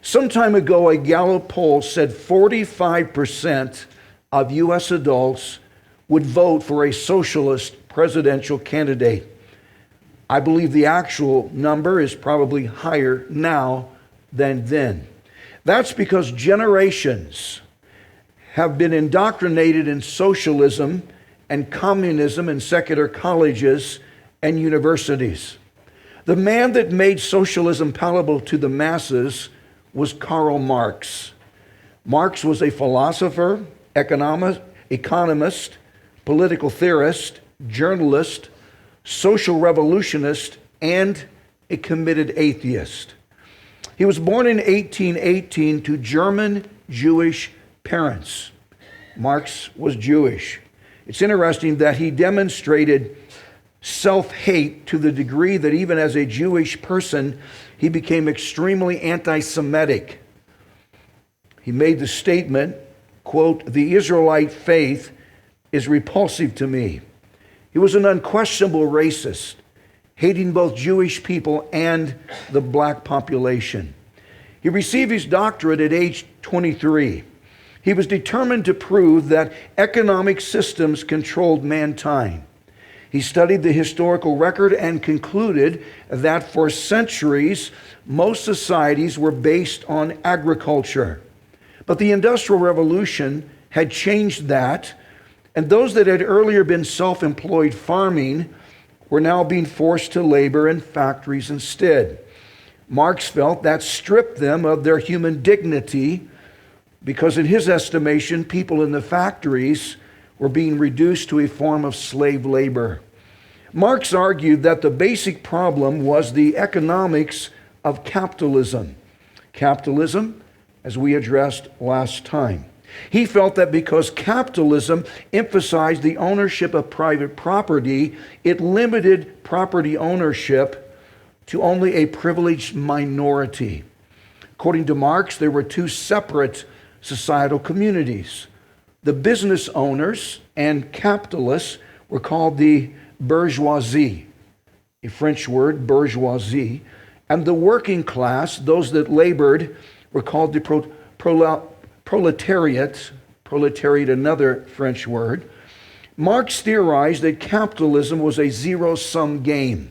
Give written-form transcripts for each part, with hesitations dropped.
Some time ago, a Gallup poll said 45% of U.S. adults would vote for a socialist presidential candidate. I believe the actual number is probably higher now than then. That's because generations have been indoctrinated in socialism and communism in secular colleges and universities. The man that made socialism palatable to the masses was Karl Marx. Marx was a philosopher, economist, political theorist, journalist, social revolutionist, and a committed atheist. He was born in 1818 to German Jewish parents. Marx was Jewish. It's interesting that he demonstrated self-hate to the degree that even as a Jewish person, he became extremely anti-Semitic. He made the statement, quote, "The Israelite faith is repulsive to me." He was an unquestionable racist, hating both Jewish people and the black population. He received his doctorate at age 23. He was determined to prove that economic systems controlled mankind. He studied the historical record and concluded that for centuries, most societies were based on agriculture. But the Industrial Revolution had changed that, and those that had earlier been self-employed farming were now being forced to labor in factories instead. Marx felt that stripped them of their human dignity because in his estimation, people in the factories were being reduced to a form of slave labor. Marx argued that the basic problem was the economics of capitalism. Capitalism, as we addressed last time. He felt that because capitalism emphasized the ownership of private property, it limited property ownership to only a privileged minority. According to Marx, there were two separate societal communities. The business owners and capitalists were called the bourgeoisie, a French word, bourgeoisie, and the working class, those that labored, were called the proletariat, another French word. Marx theorized that capitalism was a zero-sum game,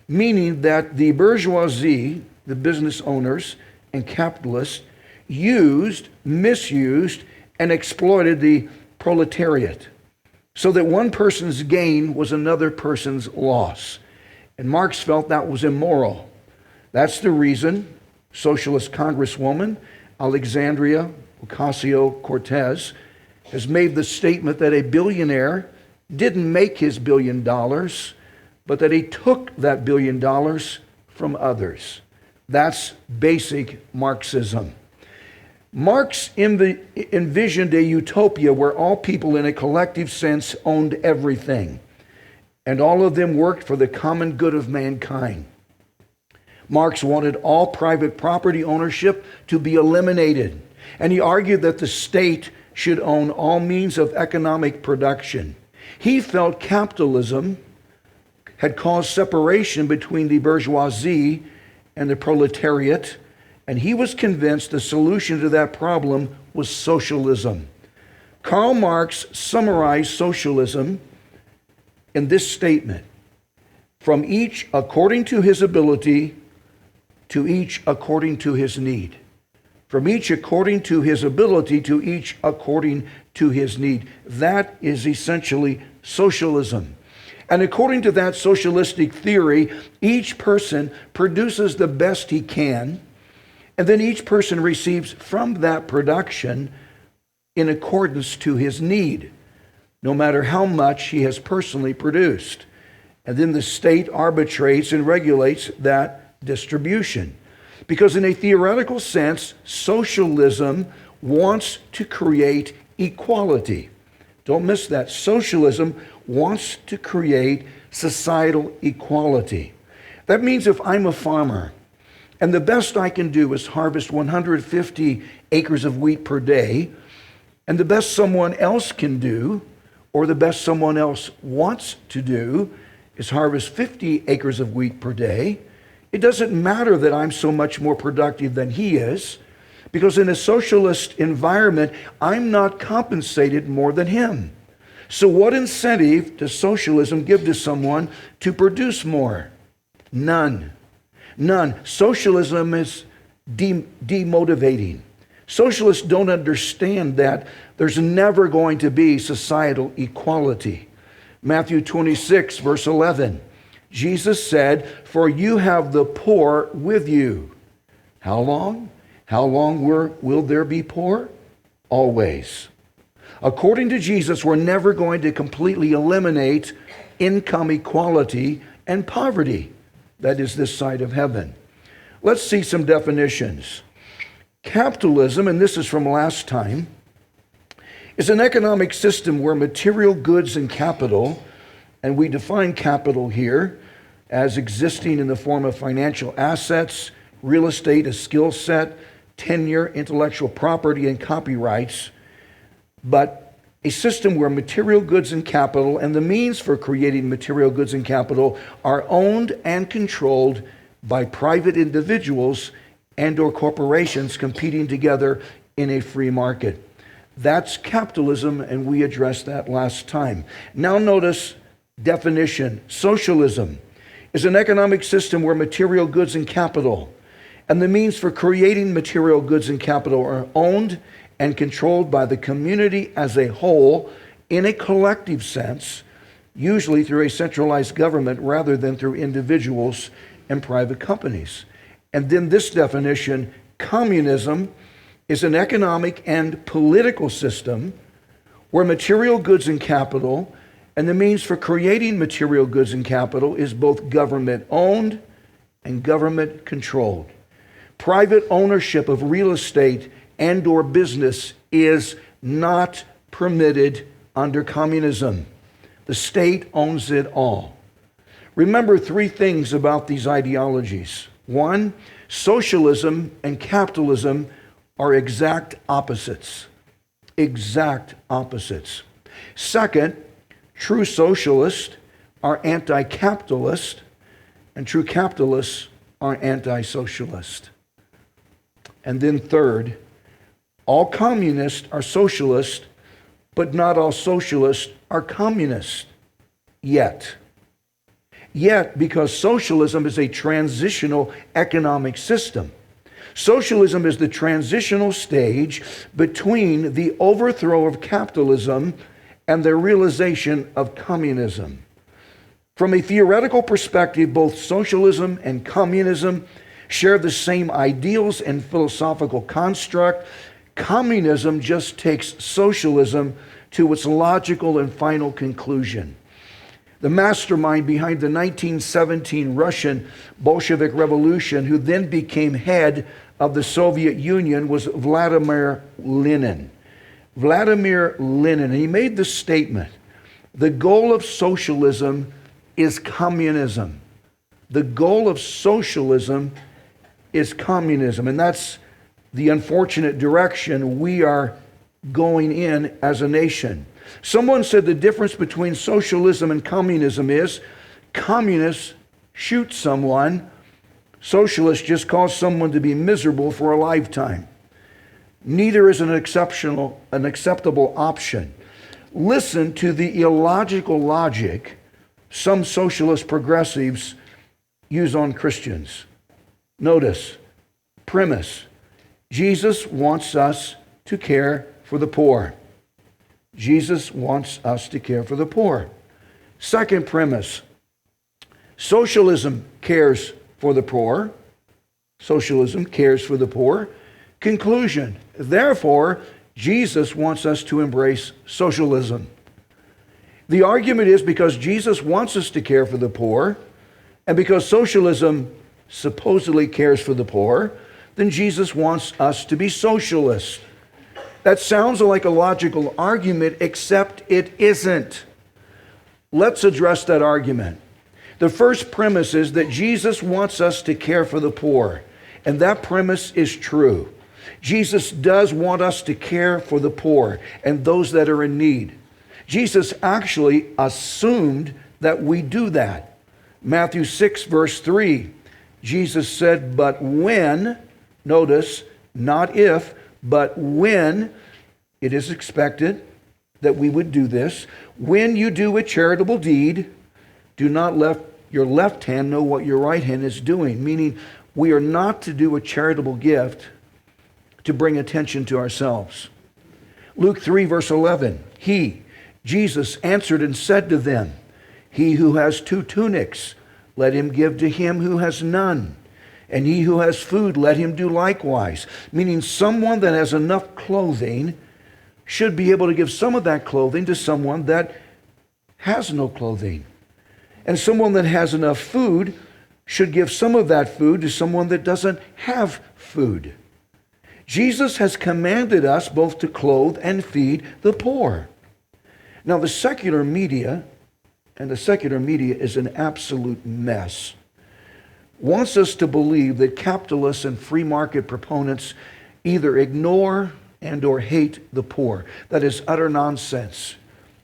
meaning that the bourgeoisie, the business owners and capitalists, used, misused, and exploited the proletariat so that one person's gain was another person's loss. And Marx felt that was immoral. That's the reason Socialist Congresswoman Alexandria Ocasio-Cortez has made the statement that a billionaire didn't make his $1 billion, but that he took that $1 billion from others. That's basic Marxism. Marx envisioned a utopia where all people in a collective sense owned everything, and all of them worked for the common good of mankind. Marx wanted all private property ownership to be eliminated, and he argued that the state should own all means of economic production. He felt capitalism had caused separation between the bourgeoisie and the proletariat, and he was convinced the solution to that problem was socialism. Karl Marx summarized socialism in this statement: from each according to his ability, to each according to his need. From each according to his ability, to each according to his need. That is essentially socialism. And according to that socialistic theory, each person produces the best he can, and then each person receives from that production in accordance to his need, no matter how much he has personally produced. And then the state arbitrates and regulates that distribution. Because in a theoretical sense, socialism wants to create equality. Don't miss that. Socialism wants to create societal equality. That means if I'm a farmer, and the best I can do is harvest 150 acres of wheat per day, and the best someone else can do, or the best someone else wants to do, is harvest 50 acres of wheat per day. It doesn't matter that I'm so much more productive than he is, because in a socialist environment, I'm not compensated more than him. So what incentive does socialism give to someone to produce more? None. None. Socialism is demotivating. Socialists don't understand that there's never going to be societal equality. Matthew 26, verse 11, Jesus said, "For you have the poor with you." How long? How long will there be poor? Always. According to Jesus, we're never going to completely eliminate income equality and poverty. That is this side of heaven. Let's see some definitions. Capitalism, and this is from last time, is an economic system where material goods and capital, and we define capital here as existing in the form of financial assets, real estate, a skill set, tenure, intellectual property, and copyrights, but a system where material goods and capital and the means for creating material goods and capital are owned and controlled by private individuals and or corporations competing together in a free market. That's capitalism, and we addressed that last time. Now notice definition. Socialism is an economic system where material goods and capital and the means for creating material goods and capital are owned and controlled by the community as a whole in a collective sense, usually through a centralized government rather than through individuals and private companies. And then this definition, communism is an economic and political system where material goods and capital and the means for creating material goods and capital is both government owned and government controlled. Private ownership of real estate and or business is not permitted under communism. The state owns it all. Remember three things about these ideologies. One, socialism and capitalism are exact opposites. Exact opposites. Second, true socialists are anti-capitalist, and true capitalists are anti-socialist. And then third, all communists are socialists, but not all socialists are communists yet. Yet, because socialism is a transitional economic system. Socialism is the transitional stage between the overthrow of capitalism and the realization of communism. From a theoretical perspective, both socialism and communism share the same ideals and philosophical construct. Communism just takes socialism to its logical and final conclusion. The mastermind behind the 1917 Russian Bolshevik Revolution, who then became head of the Soviet Union, was Vladimir Lenin. Vladimir Lenin, he made the statement, the goal of socialism is communism. The goal of socialism is communism, and that's the unfortunate direction we are going in as a nation. Someone said the difference between socialism and communism is communists shoot someone, socialists just cause someone to be miserable for a lifetime. Neither is an acceptable option. Listen to the illogical logic some socialist progressives use on Christians. Notice, premise, Jesus wants us to care for the poor. Jesus wants us to care for the poor. Second premise, socialism cares for the poor. Socialism cares for the poor. Conclusion, therefore, Jesus wants us to embrace socialism. The argument is because Jesus wants us to care for the poor, and because socialism supposedly cares for the poor, then Jesus wants us to be socialists. That sounds like a logical argument, except it isn't. Let's address that argument. The first premise is that Jesus wants us to care for the poor, and that premise is true. Jesus does want us to care for the poor and those that are in need. Jesus actually assumed that we do that. Matthew 6, verse 3, Jesus said, but when, notice, not if, but when it is expected that we would do this, when you do a charitable deed, do not let your left hand know what your right hand is doing. Meaning, we are not to do a charitable gift to bring attention to ourselves. Luke 3, verse 11, He, Jesus, answered and said to them, He who has 2 tunics, let him give to him who has none. And he who has food, let him do likewise. Meaning, someone that has enough clothing should be able to give some of that clothing to someone that has no clothing. And someone that has enough food should give some of that food to someone that doesn't have food. Jesus has commanded us both to clothe and feed the poor. Now, the secular media, and the secular media is an absolute mess, wants us to believe that capitalists and free market proponents either ignore and or hate the poor. That is utter nonsense.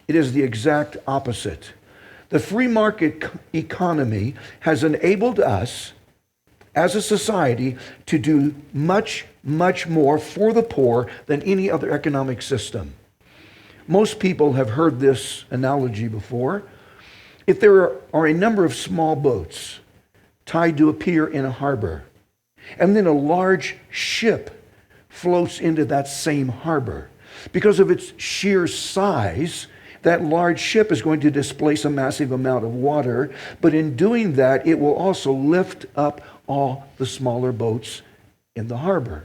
It is the exact opposite. The free market economy has enabled us as a society to do much, much more for the poor than any other economic system. Most people have heard this analogy before. If there are a number of small boats tied to a pier in a harbor, and then a large ship floats into that same harbor, because of its sheer size, that large ship is going to displace a massive amount of water, but in doing that, it will also lift up all the smaller boats in the harbor.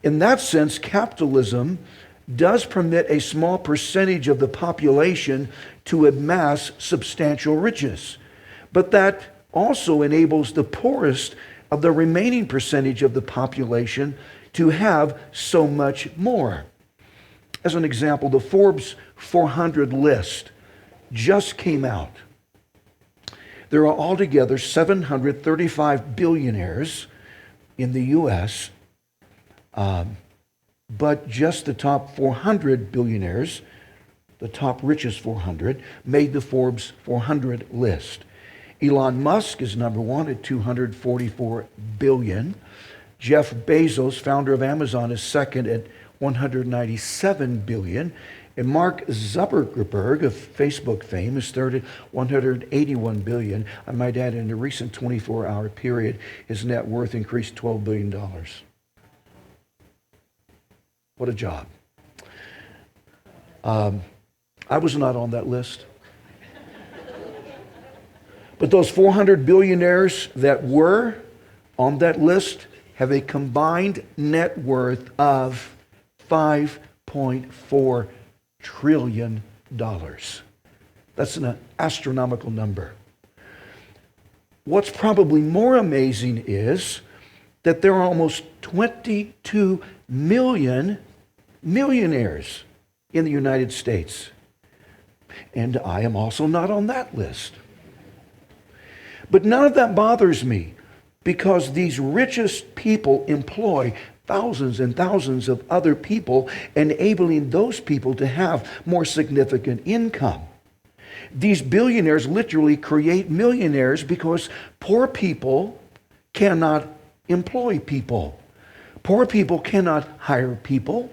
In that sense, capitalism does permit a small percentage of the population to amass substantial riches, but that also enables the poorest of the remaining percentage of the population to have so much more. As an example, the Forbes 400 list just came out. There are altogether 735 billionaires in the U.S., but just the top 400 billionaires, the top richest 400, made the Forbes 400 list. Elon Musk is number one at $244 billion. Jeff Bezos, founder of Amazon, is second at $197 billion. And Mark Zuckerberg of Facebook fame is third at $181 billion. I might add, in a recent 24-hour period, his net worth increased $12 billion. What a job. I was not on that list. But those 400 billionaires that were on that list have a combined net worth of $5.4 trillion. That's an astronomical number. What's probably more amazing is that there are almost 22 million millionaires in the United States. And I am also not on that list. But none of that bothers me, because these richest people employ thousands and thousands of other people, enabling those people to have more significant income. These billionaires literally create millionaires because poor people cannot employ people. Poor people cannot hire people.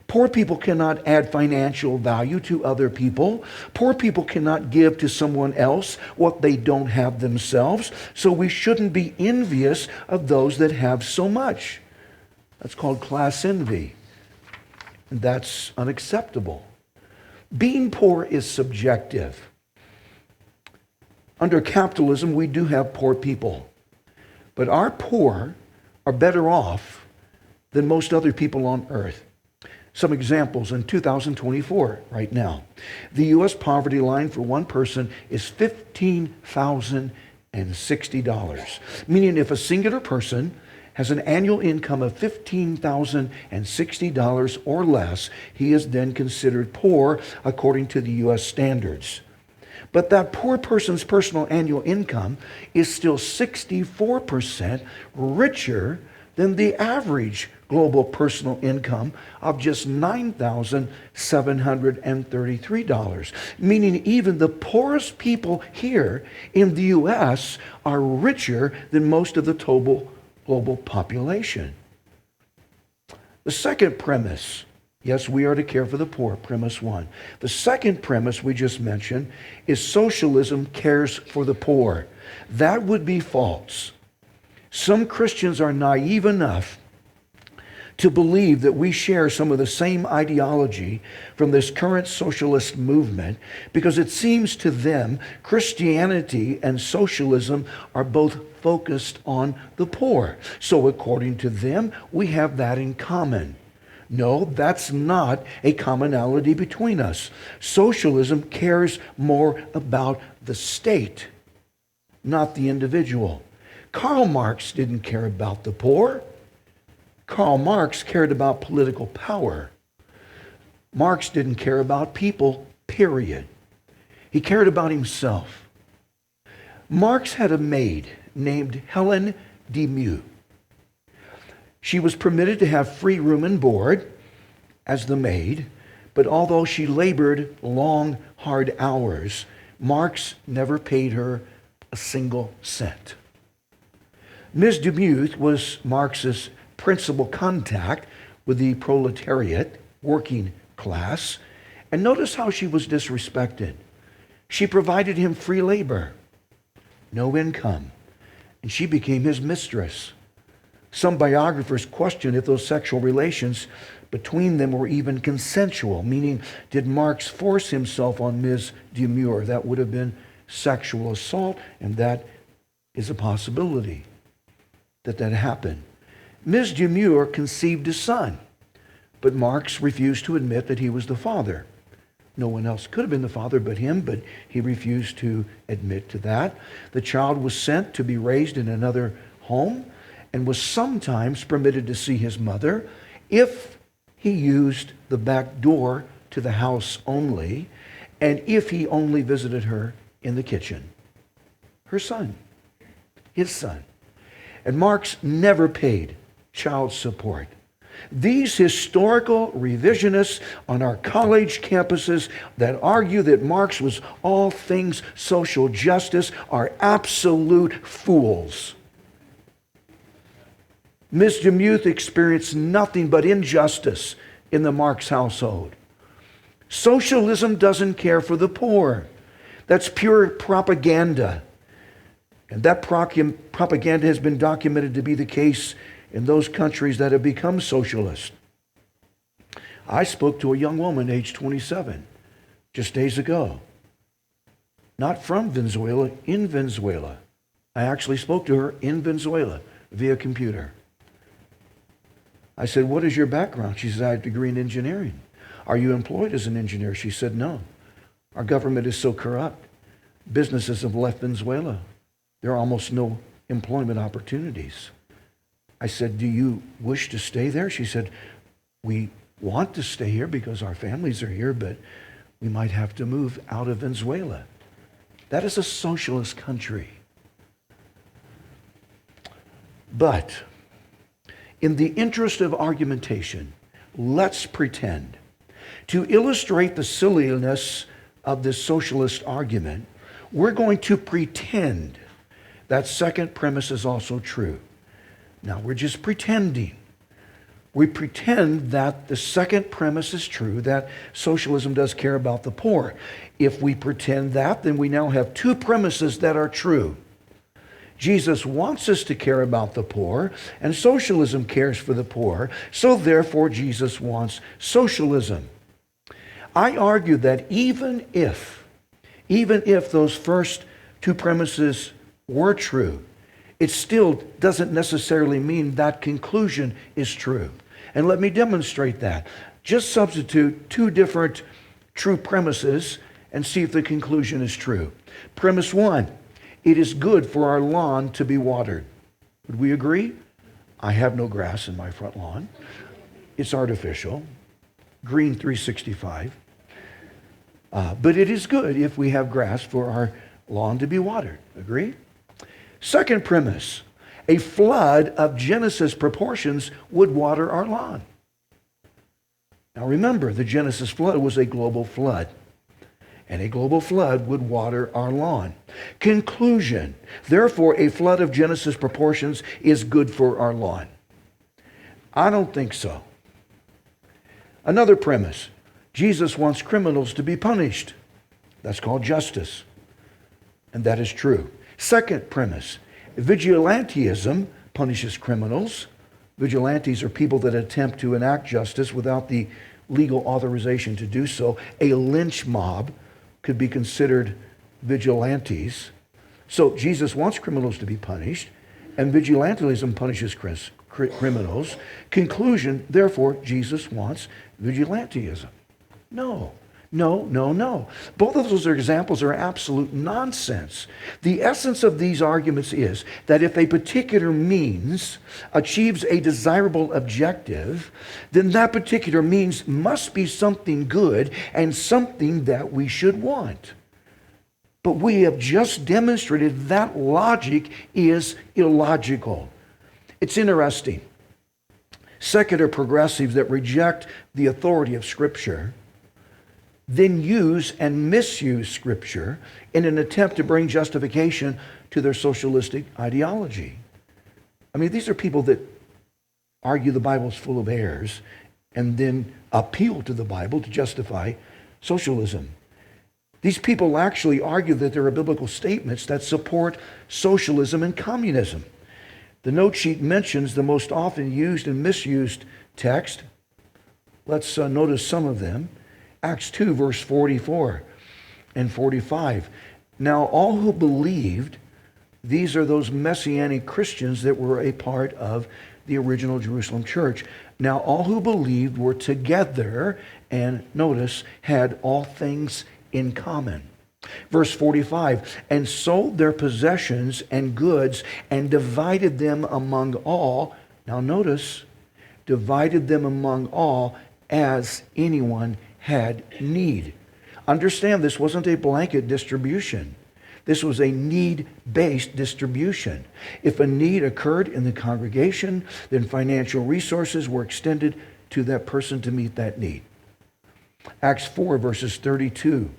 Poor people cannot add financial value to other people. Poor people cannot give to someone else what they don't have themselves. So we shouldn't be envious of those that have so much. That's called class envy. And that's unacceptable. Being poor is subjective. Under capitalism, we do have poor people. But our poor are better off than most other people on earth. Some examples in 2024, right now. The U.S. poverty line for one person is $15,060, meaning if a singular person has an annual income of $15,060 or less, he is then considered poor according to the U.S. standards. But that poor person's personal annual income is still 64% richer than the average global personal income of just $9,733, meaning even the poorest people here in the U.S. are richer than most of the total global population. The second premise, yes, we are to care for the poor, premise one. The second premise we just mentioned is socialism cares for the poor. That would be false. Some Christians are naive enough to believe that we share some of the same ideology from this current socialist movement because it seems to them Christianity and socialism are both focused on the poor. So according to them, we have that in common. No, that's not a commonality between us. Socialism cares more about the state, not the individual. Karl Marx didn't care about the poor. Karl Marx cared about political power. Marx didn't care about people, period. He cared about himself. Marx had a maid named Helen Demuth. She was permitted to have free room and board as the maid, but although she labored long, hard hours, Marx never paid her a single cent. Ms. Demuth was Marx's principal contact with the proletariat, working class, and notice how she was disrespected. She provided him free labor, no income, and she became his mistress. Some biographers question if those sexual relations between them were even consensual, meaning did Marx force himself on Ms. Demuth? That would have been sexual assault, and that is a possibility that happened. Ms. Demuth conceived a son, but Marx refused to admit that he was the father. No one else could have been the father but him, but he refused to admit to that. The child was sent to be raised in another home and was sometimes permitted to see his mother if he used the back door to the house only, and if he only visited her in the kitchen. Her son, his son. And Marx never paid child support. These historical revisionists on our college campuses that argue that Marx was all things social justice are absolute fools. Ms. Demuth experienced nothing but injustice in the Marx household. Socialism doesn't care for the poor. That's pure propaganda. And that propaganda has been documented to be the case in those countries that have become socialist. I spoke to a young woman, age 27, just days ago. Not from Venezuela, in Venezuela. I actually spoke to her in Venezuela via computer. I said, "What is your background?" She said, "I have a degree in engineering." "Are you employed as an engineer?" She said, "No. Our government is so corrupt. Businesses have left Venezuela. There are almost no employment opportunities." I said, "Do you wish to stay there?" She said, "We want to stay here because our families are here, but we might have to move out of Venezuela." That is a socialist country. But in the interest of argumentation, let's pretend, to illustrate the silliness of this socialist argument, we're going to pretend that second premise is also true. Now, we're just pretending. We pretend that the second premise is true, that socialism does care about the poor. If we pretend that, then we now have two premises that are true. Jesus wants us to care about the poor, and socialism cares for the poor, so therefore Jesus wants socialism. I argue that even if those first two premises were true, it still doesn't necessarily mean that conclusion is true. And let me demonstrate that. Just substitute two different true premises and see if the conclusion is true. Premise one, it is good for our lawn to be watered. Would we agree? I have no grass in my front lawn. It's artificial, green 365. But it is good if we have grass for our lawn to be watered. Agree? Second premise, a flood of Genesis proportions would water our lawn. Now remember, the Genesis flood was a global flood. And a global flood would water our lawn. Conclusion. Therefore, a flood of Genesis proportions is good for our lawn. I don't think so. Another premise. Jesus wants criminals to be punished. That's called justice. And that is true. Second premise. Vigilantism punishes criminals. Vigilantes are people that attempt to enact justice without the legal authorization to do so. A lynch mob could be considered vigilantes. So Jesus wants criminals to be punished, and vigilantism punishes criminals. Conclusion, therefore, Jesus wants vigilantism. No. Both of those examples are absolute nonsense. The essence of these arguments is that if a particular means achieves a desirable objective, then that particular means must be something good and something that we should want. But we have just demonstrated that logic is illogical. It's interesting. Secular progressives that reject the authority of Scripture then use and misuse Scripture in an attempt to bring justification to their socialistic ideology. I mean, these are people that argue the Bible's full of errors and then appeal to the Bible to justify socialism. These people actually argue that there are biblical statements that support socialism and communism. The note sheet mentions the most often used and misused text. Let's notice some of them. Acts 2, verse 44 and 45. Now all who believed, these are those Messianic Christians that were a part of the original Jerusalem church. Now all who believed were together and, notice, had all things in common. Verse 45, and sold their possessions and goods and divided them among all. Now notice, divided them among all as anyone had need. Understand, this wasn't a blanket distribution. This was a need-based distribution. If a need occurred in the congregation, then financial resources were extended to that person to meet that need. Acts 4, verses 32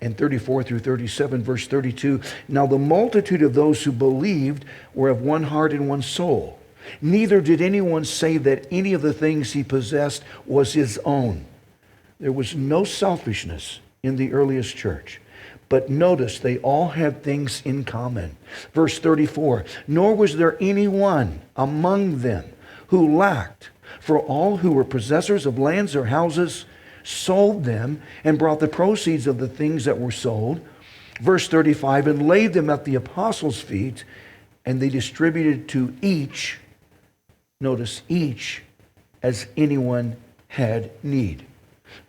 and 34 through 37, verse 32. Now the multitude of those who believed were of one heart and one soul. Neither did anyone say that any of the things he possessed was his own. There was no selfishness in the earliest church. But notice, they all had things in common. Verse 34, nor was there anyone among them who lacked, for all who were possessors of lands or houses sold them and brought the proceeds of the things that were sold. Verse 35, and laid them at the apostles' feet, and they distributed to each, notice, each, as anyone had need.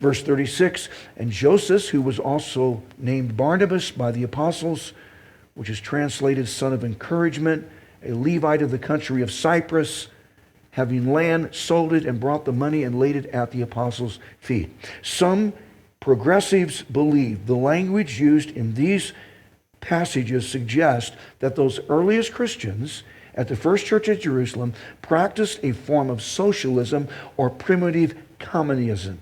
Verse 36, and Joseph, who was also named Barnabas by the apostles, which is translated son of encouragement, a Levite of the country of Cyprus, having land, sold it and brought the money and laid it at the apostles' feet. Some progressives believe the language used in these passages suggests that those earliest Christians at the first church at Jerusalem practiced a form of socialism or primitive communism.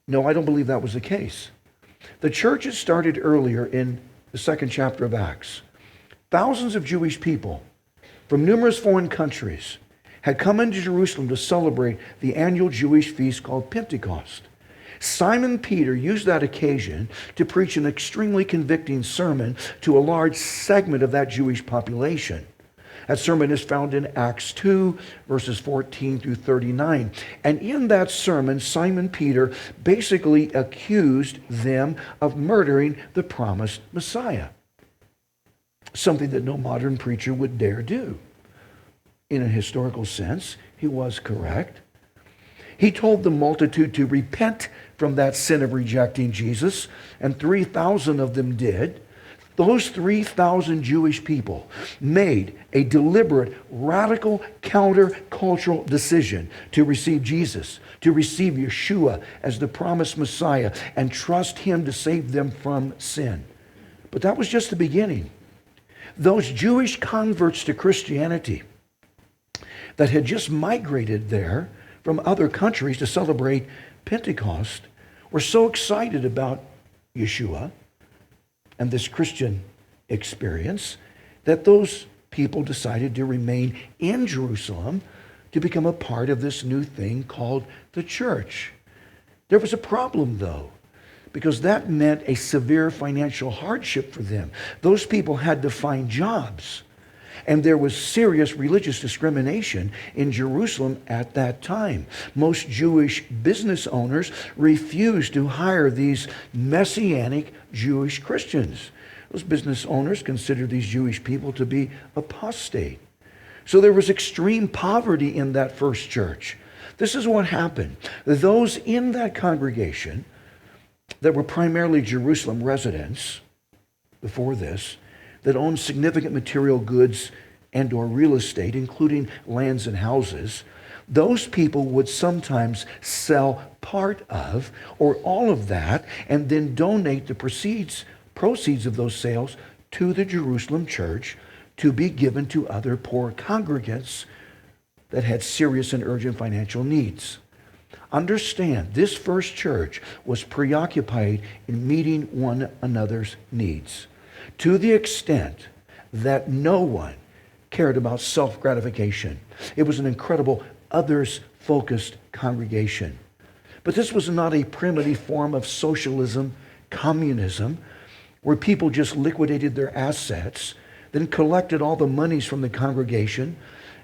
No, I don't believe that was the case. The churches started earlier in the second chapter of Acts. Thousands of Jewish people from numerous foreign countries had come into Jerusalem to celebrate the annual Jewish feast called Pentecost. Simon Peter used that occasion to preach an extremely convicting sermon to a large segment of that Jewish population. That sermon is found in Acts 2, verses 14 through 39. And in that sermon, Simon Peter basically accused them of murdering the promised Messiah. Something that no modern preacher would dare do. In a historical sense, he was correct. He told the multitude to repent from that sin of rejecting Jesus, and 3,000 of them did. Those 3,000 Jewish people made a deliberate, radical, counter-cultural decision to receive Jesus, to receive Yeshua as the promised Messiah, and trust him to save them from sin. But that was just the beginning. Those Jewish converts to Christianity that had just migrated there from other countries to celebrate Pentecost were so excited about Yeshua and this Christian experience that those people decided to remain in Jerusalem to become a part of this new thing called the church. There was a problem, though, because that meant a severe financial hardship for them. Those people had to find jobs, and there was serious religious discrimination in Jerusalem at that time. Most Jewish business owners refused to hire these Messianic Jewish Christians. Those business owners considered these Jewish people to be apostate. So there was extreme poverty in that first church. This is what happened. Those in that congregation that were primarily Jerusalem residents before this, that owned significant material goods and or real estate, including lands and houses, those people would sometimes sell part of or all of that and then donate the proceeds of those sales to the Jerusalem church to be given to other poor congregants that had serious and urgent financial needs. Understand, this first church was preoccupied in meeting one another's needs to the extent that no one cared about self-gratification. It was an incredible others-focused congregation. But this was not a primitive form of socialism, communism, where people just liquidated their assets, then collected all the monies from the congregation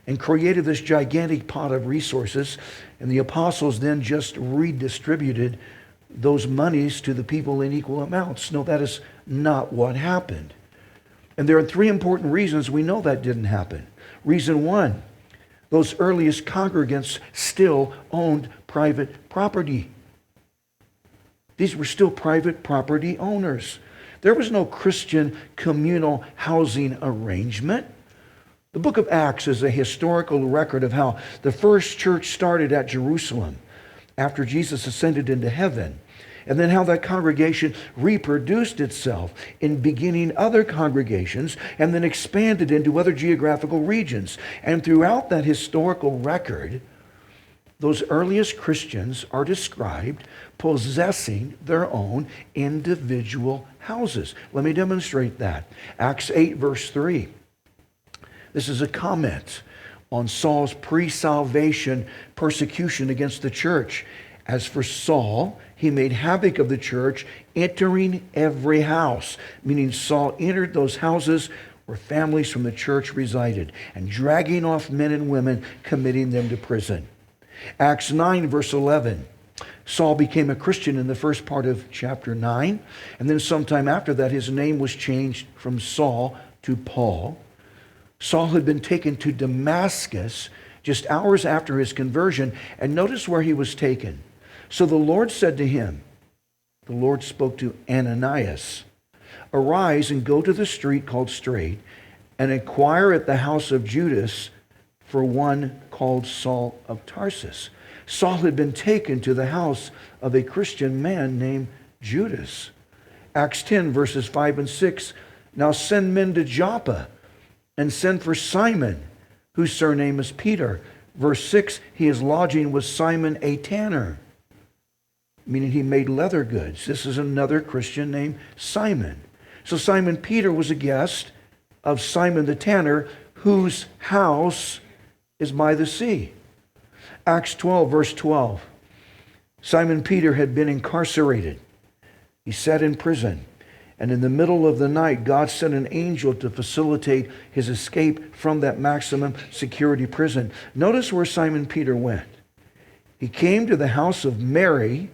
and created this gigantic pot of resources, and the apostles then just redistributed those monies to the people in equal amounts. No, that is not what happened. And there are three important reasons we know that didn't happen. Reason one, those earliest congregants still owned private property. These were still private property owners. There was no Christian communal housing arrangement. The book of Acts is a historical record of how the first church started at Jerusalem after Jesus ascended into heaven, and then how that congregation reproduced itself in beginning other congregations and then expanded into other geographical regions. And throughout that historical record, those earliest Christians are described possessing their own individual houses. Let me demonstrate that. Acts 8, verse 3. This is a comment on Saul's pre-salvation persecution against the church. As for Saul, he made havoc of the church, entering every house, meaning Saul entered those houses where families from the church resided, and dragging off men and women, committing them to prison. Acts 9, verse 11. Saul became a Christian in the first part of chapter 9, and then sometime after that, his name was changed from Saul to Paul. Saul had been taken to Damascus just hours after his conversion, and notice where he was taken. So the Lord said to him, the Lord spoke to Ananias, "Arise and go to the street called Straight, and inquire at the house of Judas for one called Saul of Tarsus." Saul had been taken to the house of a Christian man named Judas. Acts 10, verses 5 and 6. "Now send men to Joppa, and send for Simon, whose surname is Peter." Verse 6, "He is lodging with Simon a tanner," meaning he made leather goods. This is another Christian named Simon. So Simon Peter was a guest of Simon the tanner, whose house is by the sea. Acts 12, verse 12. Simon Peter had been incarcerated. He sat in prison. And in the middle of the night, God sent an angel to facilitate his escape from that maximum security prison. Notice where Simon Peter went. He came to the house of Mary,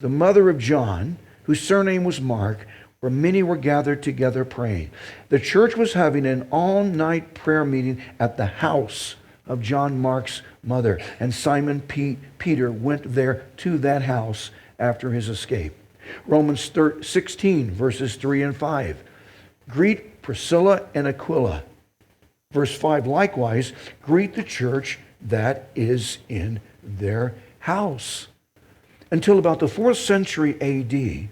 the mother of John, whose surname was Mark, where many were gathered together praying. The church was having an all-night prayer meeting at the house of John Mark's mother. And Simon Peter went there to that house after his escape. Romans 16, verses 3 and 5. "Greet Priscilla and Aquila." Verse 5, "Likewise, greet the church that is in their house." Until about the 4th century AD,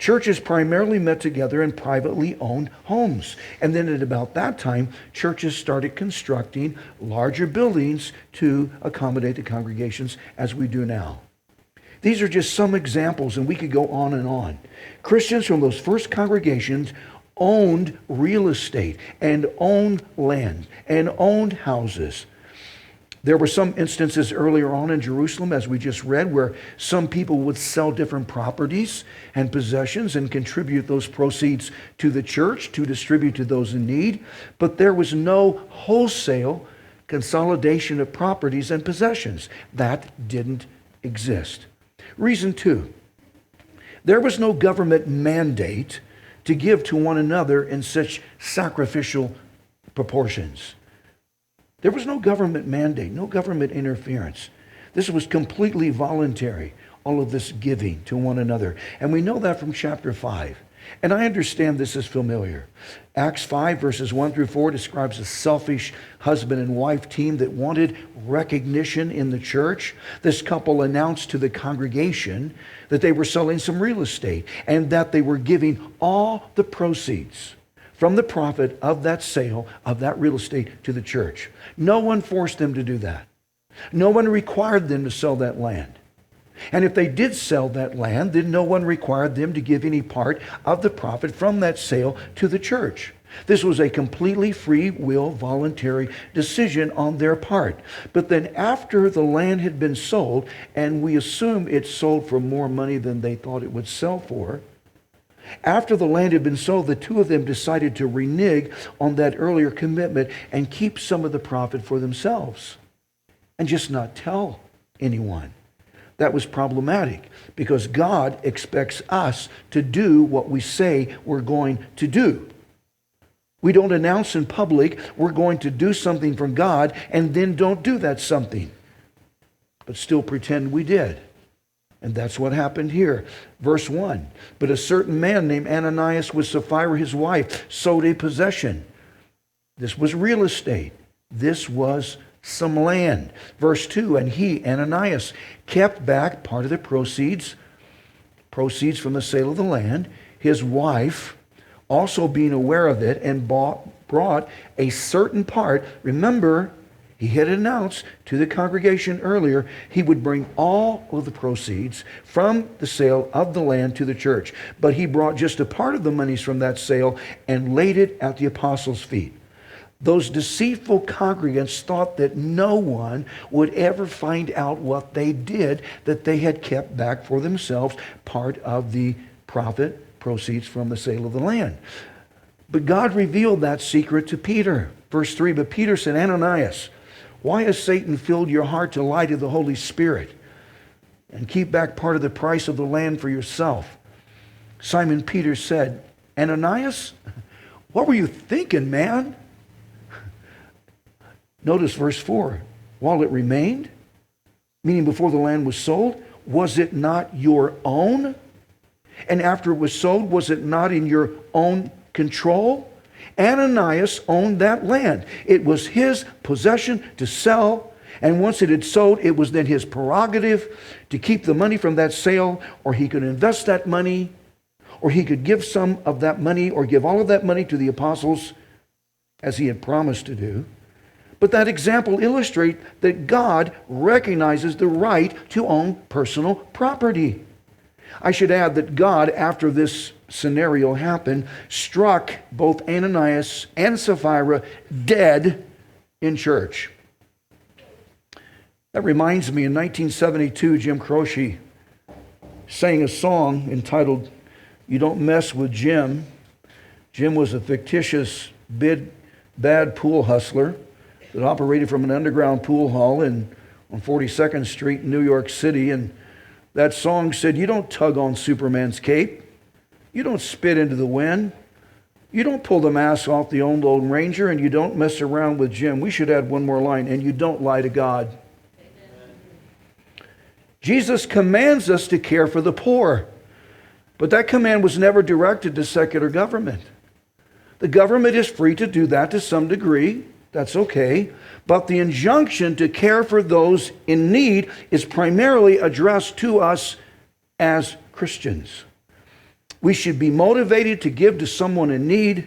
Churches primarily met together in privately owned homes. And then at about that time, churches started constructing larger buildings to accommodate the congregations as we do now. These are just some examples, and we could go on and on. Christians from those first congregations owned real estate and owned land and owned houses. There were some instances earlier on in Jerusalem, as we just read, where some people would sell different properties and possessions and contribute those proceeds to the church to distribute to those in need. But there was no wholesale consolidation of properties and possessions. That didn't exist. Reason 2, there was no government mandate to give to one another in such sacrificial proportions. There was no government mandate, no government interference. This was completely voluntary, all of this giving to one another. And we know that from chapter 5. And I understand this is familiar. Acts 5 verses 1 through 4 describes a selfish husband and wife team that wanted recognition in the church. This couple announced to the congregation that they were selling some real estate and that they were giving all the proceeds from the profit of that sale of that real estate to the church. No one forced them to do that. No one required them to sell that land. And if they did sell that land, then no one required them to give any part of the profit from that sale to the church. This was a completely free will, voluntary decision on their part. But then after the land had been sold, and we assume it sold for more money than they thought it would sell for, after the land had been sold, the two of them decided to renege on that earlier commitment and keep some of the profit for themselves and just not tell anyone. That was problematic because God expects us to do what we say we're going to do. We don't announce in public we're going to do something from God and then don't do that something, but still pretend we did. And that's what happened here. Verse 1, but a certain man named Ananias with Sapphira his wife sold a possession. This was real estate. This was some land. Verse 2, and he, Ananias, kept back part of the proceeds from the sale of the land. His wife, also being aware of it, and brought a certain part. Remember, he had announced to the congregation earlier he would bring all of the proceeds from the sale of the land to the church. But he brought just a part of the monies from that sale and laid it at the apostles' feet. Those deceitful congregants thought that no one would ever find out what they did, that they had kept back for themselves part of the profit proceeds from the sale of the land. But God revealed that secret to Peter. Verse 3, but Peter said, Ananias, why has Satan filled your heart to lie to the Holy Spirit and keep back part of the price of the land for yourself? Simon Peter said, Ananias, what were you thinking, man? Notice verse 4. While it remained, meaning before the land was sold, was it not your own? And after it was sold, was it not in your own control? Ananias owned that land. It was his possession to sell, and once it had sold, it was then his prerogative to keep the money from that sale, or he could invest that money, or he could give some of that money, or give all of that money to the apostles, as he had promised to do. But that example illustrates that God recognizes the right to own personal property. I should add that God, after this scenario happened, struck both Ananias and Sapphira dead in church. That reminds me, in 1972, Jim Croce sang a song entitled, You Don't Mess with Jim. Jim was a fictitious, bad pool hustler that operated from an underground pool hall on 42nd Street in New York City. And that song said, you don't tug on Superman's cape. You don't spit into the wind. You don't pull the mask off the old Lone Ranger, and you don't mess around with Jim. We should add one more line, and you don't lie to God. Amen. Jesus commands us to care for the poor, but that command was never directed to secular government. The government is free to do that to some degree. That's okay. But the injunction to care for those in need is primarily addressed to us as Christians. We should be motivated to give to someone in need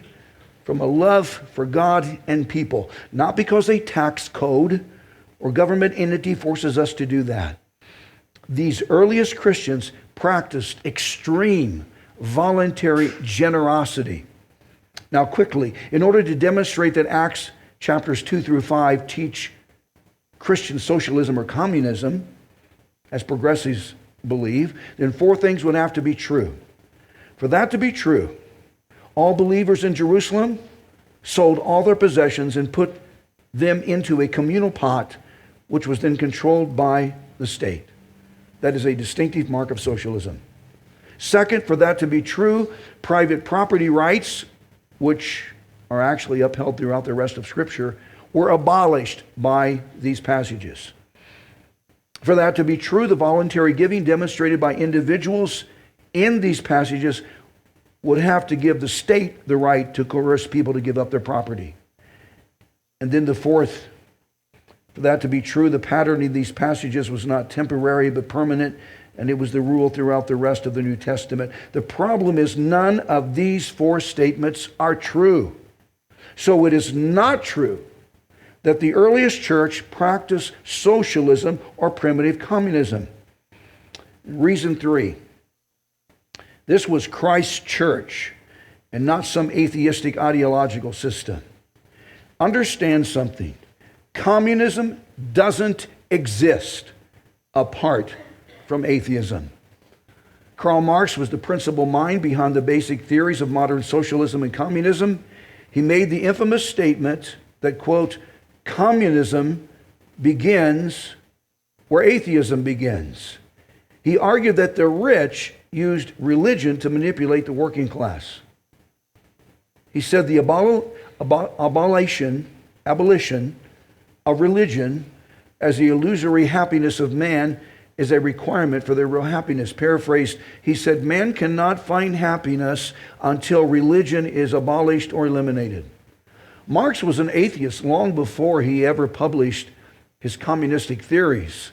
from a love for God and people, not because a tax code or government entity forces us to do that. These earliest Christians practiced extreme voluntary generosity. Now, quickly, in order to demonstrate that Acts chapters 2 through 5 teach Christian socialism or communism, as progressives believe, then four things would have to be true. For that to be true, all believers in Jerusalem sold all their possessions and put them into a communal pot, which was then controlled by the state. That is a distinctive mark of socialism. Second, for that to be true, private property rights, which are actually upheld throughout the rest of Scripture, were abolished by these passages. For that to be true, the voluntary giving demonstrated by individuals in these passages would have to give the state the right to coerce people to give up their property. And then the fourth, for that to be true, the pattern in these passages was not temporary but permanent, and it was the rule throughout the rest of the New Testament. The problem is none of these four statements are true. So it is not true that the earliest church practiced socialism or primitive communism. Reason 3. This was Christ's church and not some atheistic ideological system. Understand something. Communism doesn't exist apart from atheism. Karl Marx was the principal mind behind the basic theories of modern socialism and communism. He made the infamous statement that, quote, communism begins where atheism begins. He argued that the rich used religion to manipulate the working class. He said the abolition of religion as the illusory happiness of man is a requirement for their real happiness. Paraphrased, he said, man cannot find happiness until religion is abolished or eliminated. Marx was an atheist long before he ever published his communistic theories.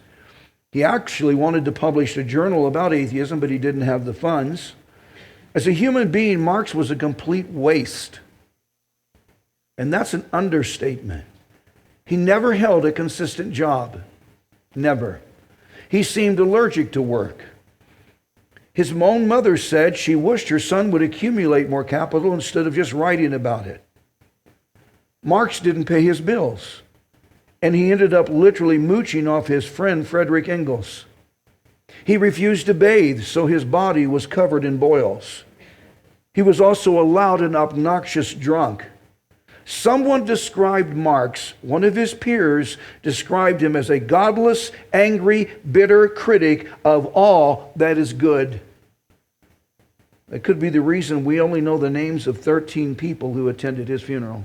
He actually wanted to publish a journal about atheism, but he didn't have the funds. As a human being, Marx was a complete waste. And that's an understatement. He never held a consistent job. Never. He seemed allergic to work. His own mother said she wished her son would accumulate more capital instead of just writing about it. Marx didn't pay his bills, and he ended up literally mooching off his friend Friedrich Engels. He refused to bathe, so his body was covered in boils. He was also a loud and obnoxious drunk. Someone described Marx, one of his peers, described him as a godless, angry, bitter critic of all that is good. That could be the reason we only know the names of 13 people who attended his funeral.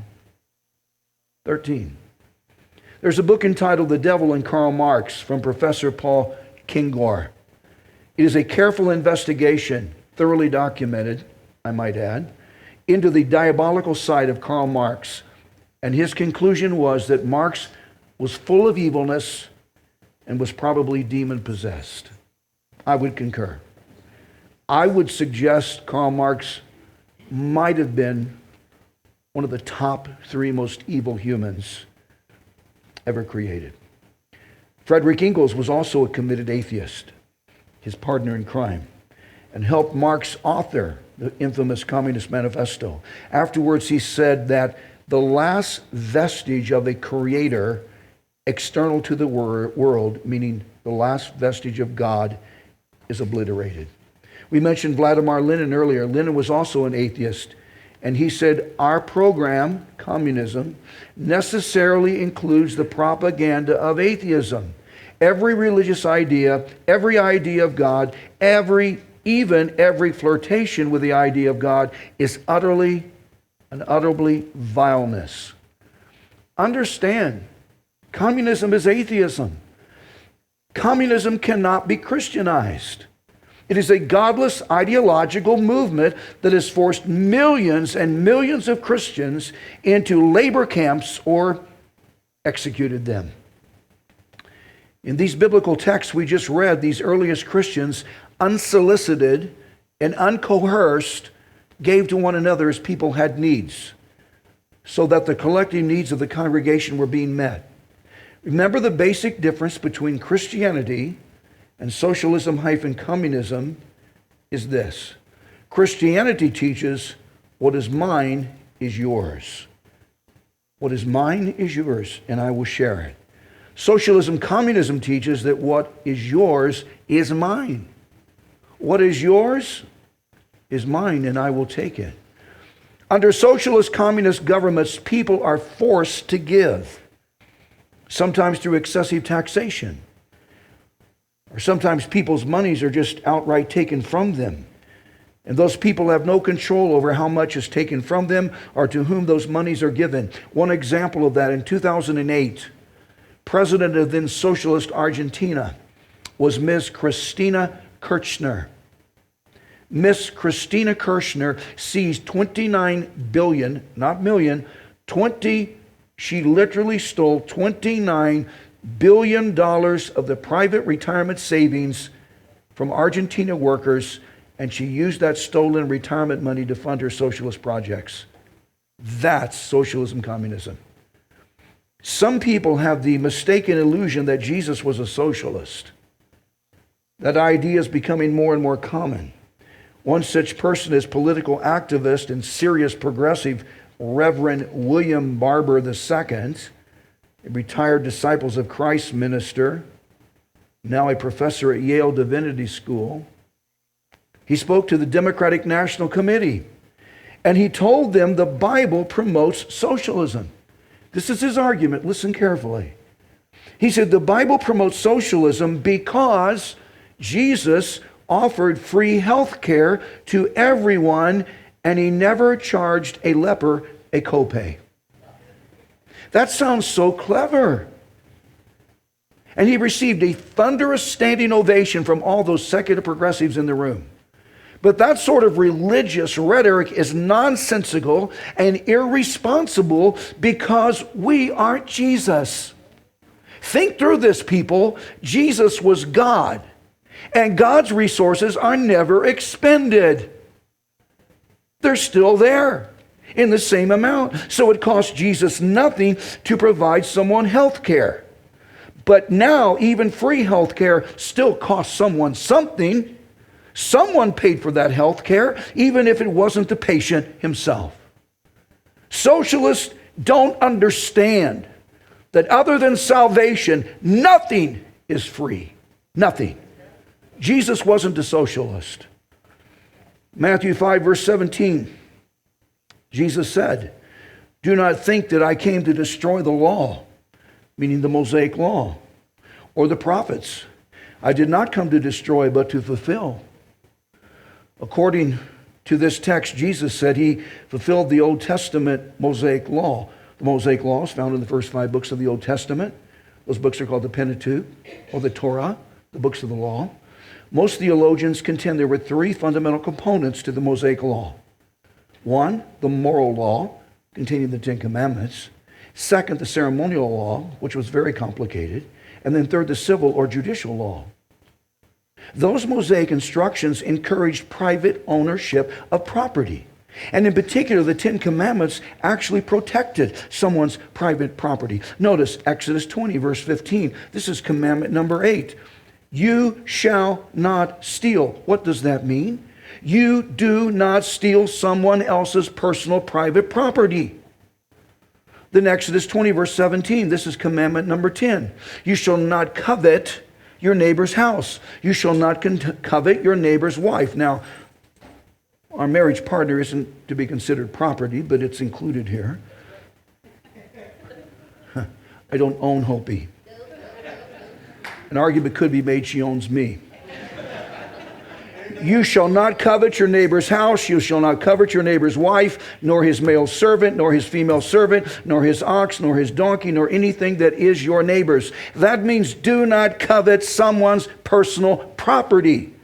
13. There's a book entitled The Devil and Karl Marx from Professor Paul Kingor. It is a careful investigation, thoroughly documented, I might add, into the diabolical side of Karl Marx. And his conclusion was that Marx was full of evilness and was probably demon-possessed. I would concur. I would suggest Karl Marx might have been one of the top 3 most evil humans ever created. Friedrich Engels was also a committed atheist, his partner in crime, and helped Marx author the infamous Communist Manifesto. Afterwards, he said that the last vestige of a creator external to the world, meaning the last vestige of God, is obliterated. We mentioned Vladimir Lenin earlier. Lenin was also an atheist, and he said, our program, communism, necessarily includes the propaganda of atheism. Every religious idea, every idea of God, even every flirtation with the idea of God is utterly vileness. Understand, communism is atheism. Communism cannot be Christianized. It is a godless ideological movement that has forced millions and millions of Christians into labor camps or executed them. In these biblical texts we just read, these earliest Christians, unsolicited and uncoerced gave to one another as people had needs, so that the collective needs of the congregation were being met. Remember, the basic difference between Christianity and socialism-communism is this. Christianity teaches what is mine is yours. What is mine is yours, and I will share it. Socialism-communism teaches that what is yours is mine. What is yours is mine, and I will take it. Under socialist communist governments, people are forced to give, sometimes through excessive taxation, or sometimes people's monies are just outright taken from them. And those people have no control over how much is taken from them or to whom those monies are given. One example of that, in 2008, President of then socialist Argentina was Ms. Cristina Kirchner. Miss Cristina Kirchner seized 29 billion, not million, she literally stole $29 billion of the private retirement savings from Argentina workers, and she used that stolen retirement money to fund her socialist projects. That's socialism communism. Some people have the mistaken illusion that Jesus was a socialist. That idea is becoming more and more common. One such person is political activist and serious progressive Reverend William Barber II, a retired Disciples of Christ minister, now a professor at Yale Divinity School. He spoke to the Democratic National Committee, and he told them the Bible promotes socialism. This is his argument. Listen carefully. He said the Bible promotes socialism because Jesus offered free health care to everyone, and he never charged a leper a copay. That sounds so clever. And he received a thunderous standing ovation from all those secular progressives in the room. But that sort of religious rhetoric is nonsensical and irresponsible because we aren't Jesus. Think through this, people. Jesus was God, and God's resources are never expended. They're still there in the same amount. So it cost Jesus nothing to provide someone health care. But now even free health care still costs someone something. Someone paid for that health care, even if it wasn't the patient himself. Socialists don't understand that other than salvation, nothing is free. Nothing. Jesus wasn't a socialist. Matthew 5, verse 17, Jesus said, "Do not think that I came to destroy the law," meaning the Mosaic law, "or the prophets. I did not come to destroy, but to fulfill." According to this text, Jesus said he fulfilled the Old Testament Mosaic law. The Mosaic law is found in the first 5 books of the Old Testament. Those books are called the Pentateuch, or the Torah, the books of the law. Most theologians contend there were 3 fundamental components to the Mosaic law. 1, the moral law, containing the 10 Commandments. 2nd, the ceremonial law, which was very complicated. And then 3rd, the civil or judicial law. Those Mosaic instructions encouraged private ownership of property. And in particular, the 10 Commandments actually protected someone's private property. Notice Exodus 20, verse 15. This is commandment number 8. You shall not steal. What does that mean? You do not steal someone else's personal private property. Then Exodus 20, verse 17. This is commandment number 10. You shall not covet your neighbor's house. You shall not covet your neighbor's wife. Now, our marriage partner isn't to be considered property, but it's included here. I don't own Hopi. An argument could be made she owns me. You shall not covet your neighbor's house. You shall not covet your neighbor's wife, nor his male servant, nor his female servant, nor his ox, nor his donkey, nor anything that is your neighbor's. That means do not covet someone's personal property.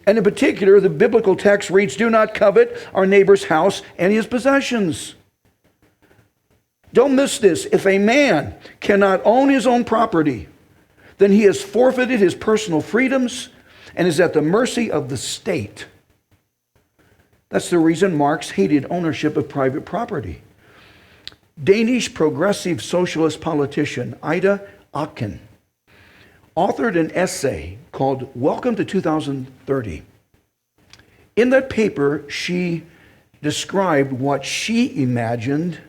And in particular, the biblical text reads, do not covet our neighbor's house and his possessions. Don't miss this. If a man cannot own his own property, then he has forfeited his personal freedoms and is at the mercy of the state. That's the reason Marx hated ownership of private property. Danish progressive socialist politician Ida Auken authored an essay called Welcome to 2030. In that paper, she described what she imagined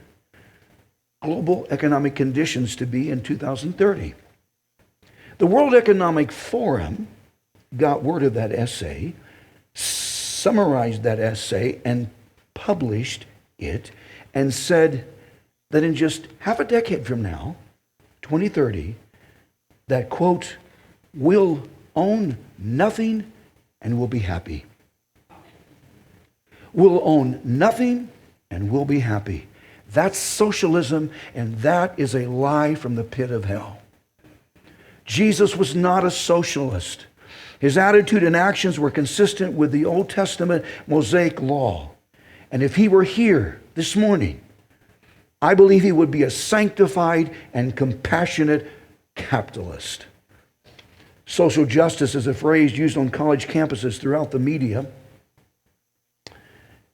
global economic conditions to be in 2030. The World Economic Forum got word of that essay, summarized that essay, and published it, and said that in just half a decade from now, 2030, that, quote, we'll own nothing and we'll be happy. We'll own nothing and we'll be happy. That's socialism, and that is a lie from the pit of hell. Jesus was not a socialist. His attitude and actions were consistent with the Old Testament Mosaic law. And if he were here this morning, I believe he would be a sanctified and compassionate capitalist. Social justice is a phrase used on college campuses throughout the media.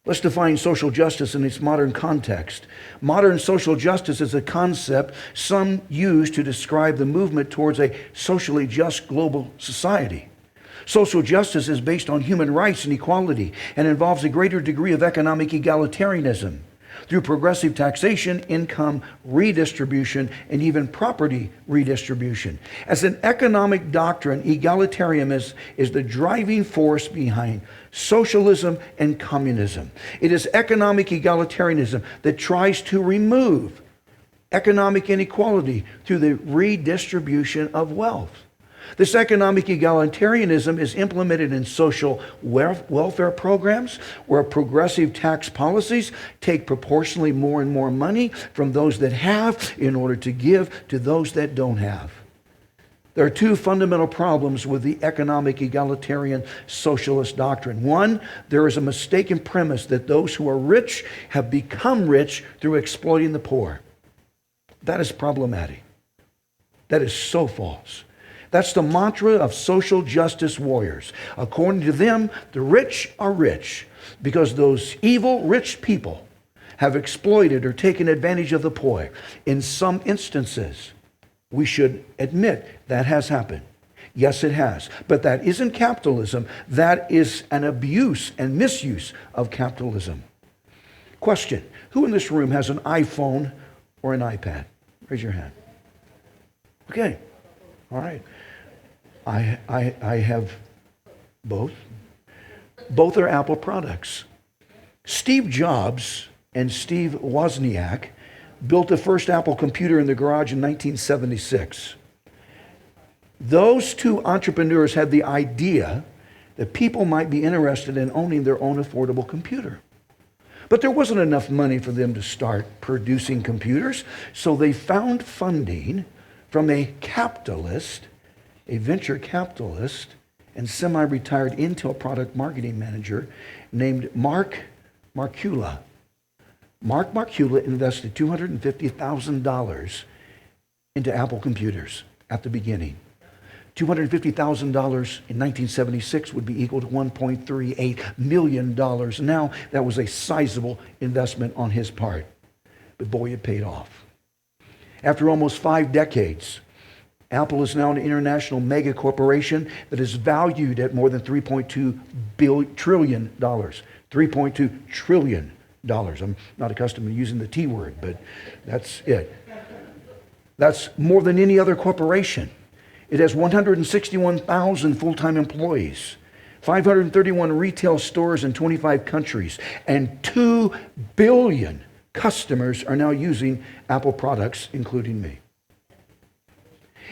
Let's define social justice in its modern context. Modern social justice is a concept some use to describe the movement towards a socially just global society. Social justice is based on human rights and equality and involves a greater degree of economic egalitarianism through progressive taxation, income redistribution, and even property redistribution. As an economic doctrine, egalitarianism is the driving force behind socialism and communism. It is economic egalitarianism that tries to remove economic inequality through the redistribution of wealth. This economic egalitarianism is implemented in social welfare programs where progressive tax policies take proportionally more and more money from those that have in order to give to those that don't have. There are two fundamental problems with the economic egalitarian socialist doctrine. One, there is a mistaken premise that those who are rich have become rich through exploiting the poor. That is problematic. That is so false. That's the mantra of social justice warriors. According to them, the rich are rich because those evil rich people have exploited or taken advantage of the poor. In some instances, we should admit that has happened. Yes, it has. But that isn't capitalism. That is an abuse and misuse of capitalism. Question: who in this room has an iPhone or an iPad? Raise your hand. Okay. All right. I have both. Both are Apple products. Steve Jobs and Steve Wozniak built the first Apple computer in the garage in 1976. Those two entrepreneurs had the idea that people might be interested in owning their own affordable computer. But there wasn't enough money for them to start producing computers, so they found funding from a capitalist, a venture capitalist and semi-retired Intel product marketing manager named Mark Markula. Mark Markula invested $250,000 into Apple computers at the beginning. $250,000 in 1976 would be equal to $1.38 million. Now, that was a sizable investment on his part. But boy, it paid off. After almost 5 decades, Apple is now an international mega corporation that is valued at more than $3.2 trillion. $3.2 trillion. I'm not accustomed to using the T word, but that's it. That's more than any other corporation. It has 161,000 full-time employees, 531 retail stores in 25 countries, and 2 billion customers are now using Apple products, including me.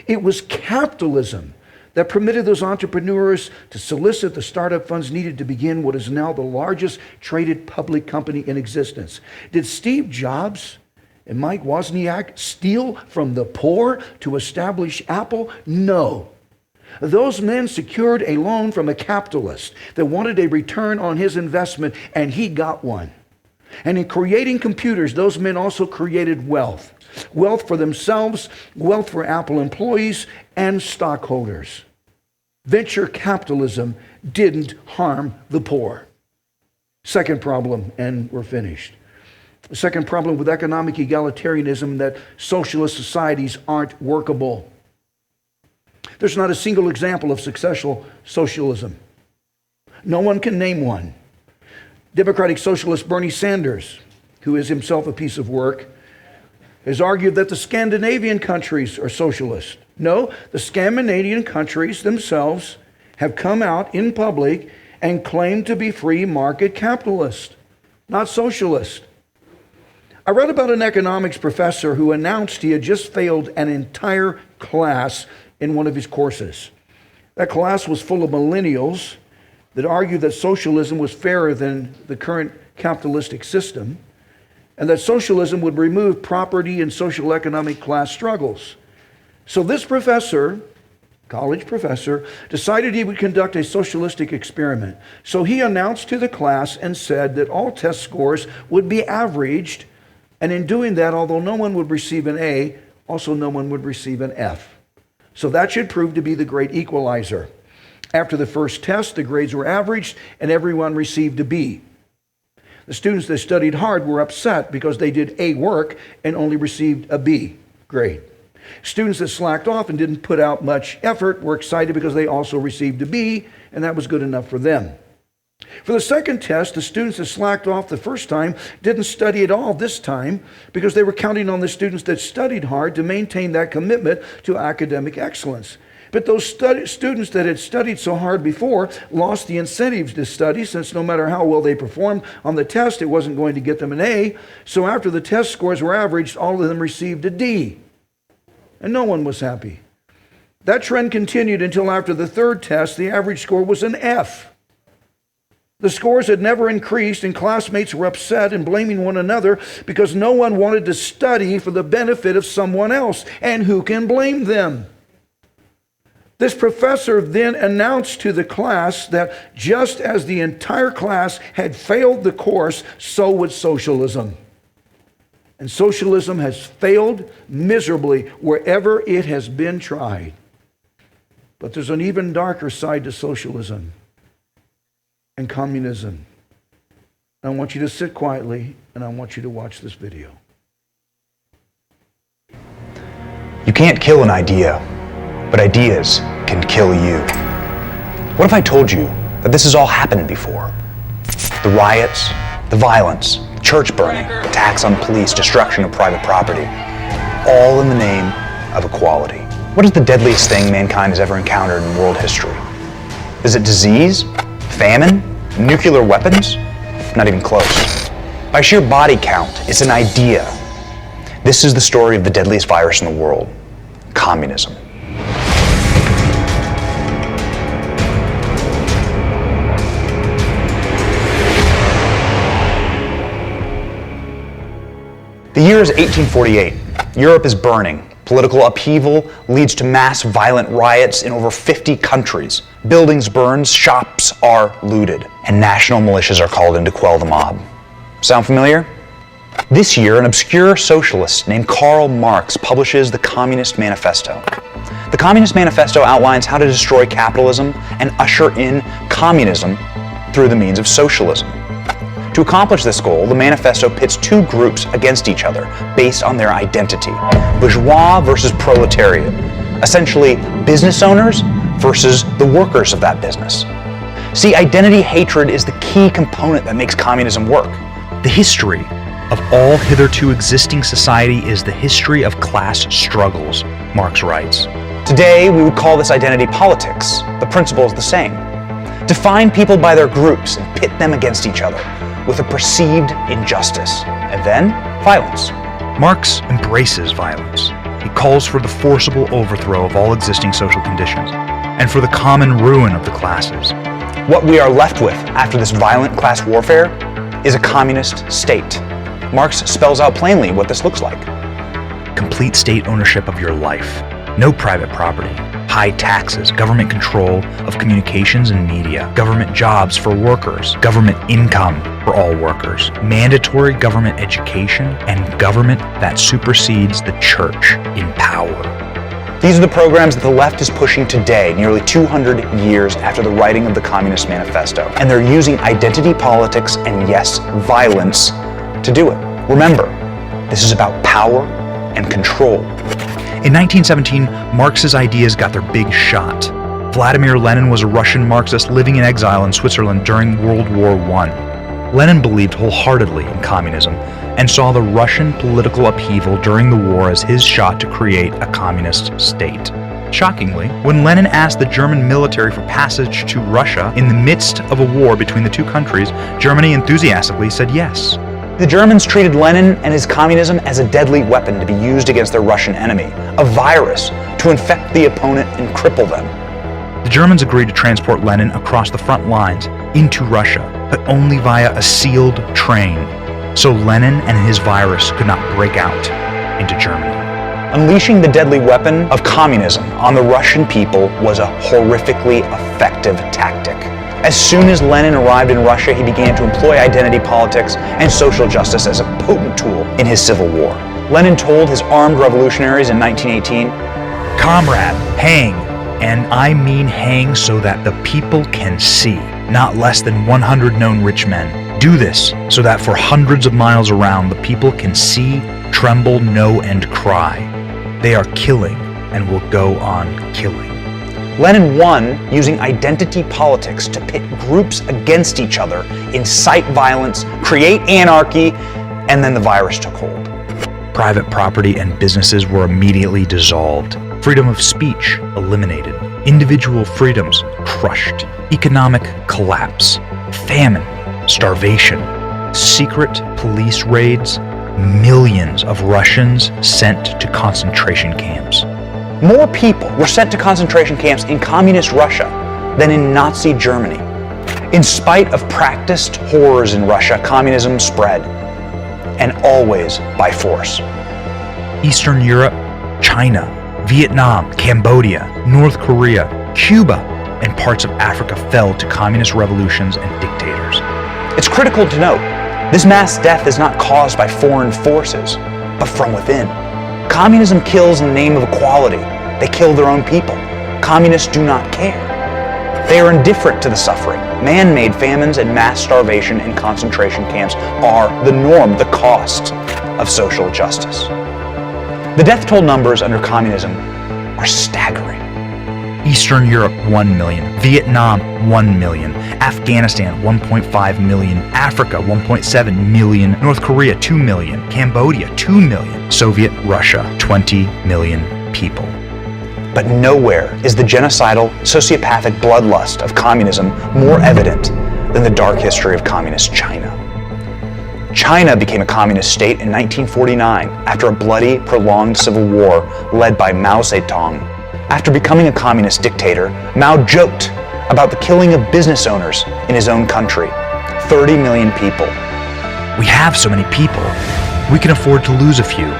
It was capitalism that permitted those entrepreneurs to solicit the startup funds needed to begin what is now the largest traded public company in existence. Did Steve Jobs and Mike Wozniak steal from the poor to establish Apple? No. Those men secured a loan from a capitalist that wanted a return on his investment, and he got one. And in creating computers, those men also created wealth. Wealth for themselves, wealth for Apple employees and stockholders. Venture capitalism didn't harm the poor. Second problem, and we're finished. The second problem with economic egalitarianism, that socialist societies aren't workable. There's not a single example of successful socialism. No one can name one. Democratic socialist Bernie Sanders, who is himself a piece of work, has argued that the Scandinavian countries are socialist. No, the Scandinavian countries themselves have come out in public and claimed to be free market capitalist, not socialist. I read about an economics professor who announced he had just failed an entire class in one of his courses. That class was full of millennials that argued that socialism was fairer than the current capitalistic system, and that socialism would remove property and social economic class struggles. So this professor, college professor, decided he would conduct a socialistic experiment. So he announced to the class and said that all test scores would be averaged, and in doing that, although no one would receive an A, also no one would receive an F. So that should prove to be the great equalizer. After the first test, the grades were averaged and everyone received a B. The students that studied hard were upset because they did A work and only received a B grade. Students that slacked off and didn't put out much effort were excited because they also received a B, and that was good enough for them. For the second test, the students that slacked off the first time didn't study at all this time because they were counting on the students that studied hard to maintain that commitment to academic excellence. But those students that had studied so hard before lost the incentive to study, since no matter how well they performed on the test, it wasn't going to get them an A. So after the test scores were averaged, all of them received a D. And no one was happy. That trend continued until after the third test, the average score was an F. The scores had never increased, and classmates were upset and blaming one another because no one wanted to study for the benefit of someone else. And who can blame them? This professor then announced to the class that just as the entire class had failed the course, so would socialism. And socialism has failed miserably wherever it has been tried. But there's an even darker side to socialism and communism. I want you to sit quietly, and I want you to watch this video. You can't kill an idea, but ideas can kill you. What if I told you that this has all happened before? The riots, the violence, church burning, attacks on police, destruction of private property, all in the name of equality. What is the deadliest thing mankind has ever encountered in world history? Is it disease? Famine? Nuclear weapons? Not even close. By sheer body count, it's an idea. This is the story of the deadliest virus in the world, communism. The year is 1848. Europe is burning. Political upheaval leads to mass violent riots in over 50 countries. Buildings burn, shops are looted, and national militias are called in to quell the mob. Sound familiar? This year, an obscure socialist named Karl Marx publishes the Communist Manifesto. The Communist Manifesto outlines how to destroy capitalism and usher in communism through the means of socialism. To accomplish this goal, the manifesto pits two groups against each other based on their identity: bourgeois versus proletariat, essentially business owners versus the workers of that business. See, identity hatred is the key component that makes communism work. The history of all hitherto existing society is the history of class struggles, Marx writes. Today, we would call this identity politics. The principle is the same. Define people by their groups and pit them against each other with a perceived injustice, and then violence. Marx embraces violence. He calls for the forcible overthrow of all existing social conditions and for the common ruin of the classes. What we are left with after this violent class warfare is a communist state. Marx spells out plainly what this looks like. Complete state ownership of your life. No private property. High taxes, government control of communications and media, government jobs for workers, government income for all workers, mandatory government education, and government that supersedes the church in power. These are the programs that the left is pushing today, nearly 200 years after the writing of the Communist Manifesto. And they're using identity politics and, yes, violence to do it. Remember, this is about power and control. In 1917, Marx's ideas got their big shot. Vladimir Lenin was a Russian Marxist living in exile in Switzerland during World War I. Lenin believed wholeheartedly in communism and saw the Russian political upheaval during the war as his shot to create a communist state. Shockingly, when Lenin asked the German military for passage to Russia in the midst of a war between the two countries, Germany enthusiastically said yes. The Germans treated Lenin and his communism as a deadly weapon to be used against their Russian enemy, a virus to infect the opponent and cripple them. The Germans agreed to transport Lenin across the front lines into Russia, but only via a sealed train, so Lenin and his virus could not break out into Germany. Unleashing the deadly weapon of communism on the Russian people was a horrifically effective tactic. As soon as Lenin arrived in Russia, he began to employ identity politics and social justice as a potent tool in his civil war. Lenin told his armed revolutionaries in 1918, "Comrade, hang, and I mean hang so that the people can see, not less than 100 known rich men. Do this so that for hundreds of miles around the people can see, tremble, know, and cry. They are killing and will go on killing." Lenin won using identity politics to pit groups against each other, incite violence, create anarchy, and then the virus took hold. Private property and businesses were immediately dissolved. Freedom of speech eliminated. Individual freedoms crushed. Economic collapse. Famine. Starvation. Secret police raids. Millions of Russians sent to concentration camps. More people were sent to concentration camps in communist Russia than in Nazi Germany. In spite of practiced horrors in Russia, communism spread, and always by force. Eastern Europe, China, Vietnam, Cambodia, North Korea, Cuba, and parts of Africa fell to communist revolutions and dictators. It's critical to note, this mass death is not caused by foreign forces, but from within. Communism kills in the name of equality. They kill their own people. Communists do not care. They are indifferent to the suffering. Man-made famines and mass starvation in concentration camps are the norm, the cost of social justice. The death toll numbers under communism are staggering. Eastern Europe, 1 million. Vietnam, 1 million. Afghanistan, 1.5 million. Africa, 1.7 million. North Korea, 2 million. Cambodia, 2 million. Soviet Russia, 20 million people. But nowhere is the genocidal, sociopathic bloodlust of communism more evident than the dark history of communist China. China became a communist state in 1949 after a bloody, prolonged civil war led by Mao Zedong. After becoming a communist dictator, Mao joked about the killing of business owners in his own country. 30 million people. We have so many people. We can afford to lose a few.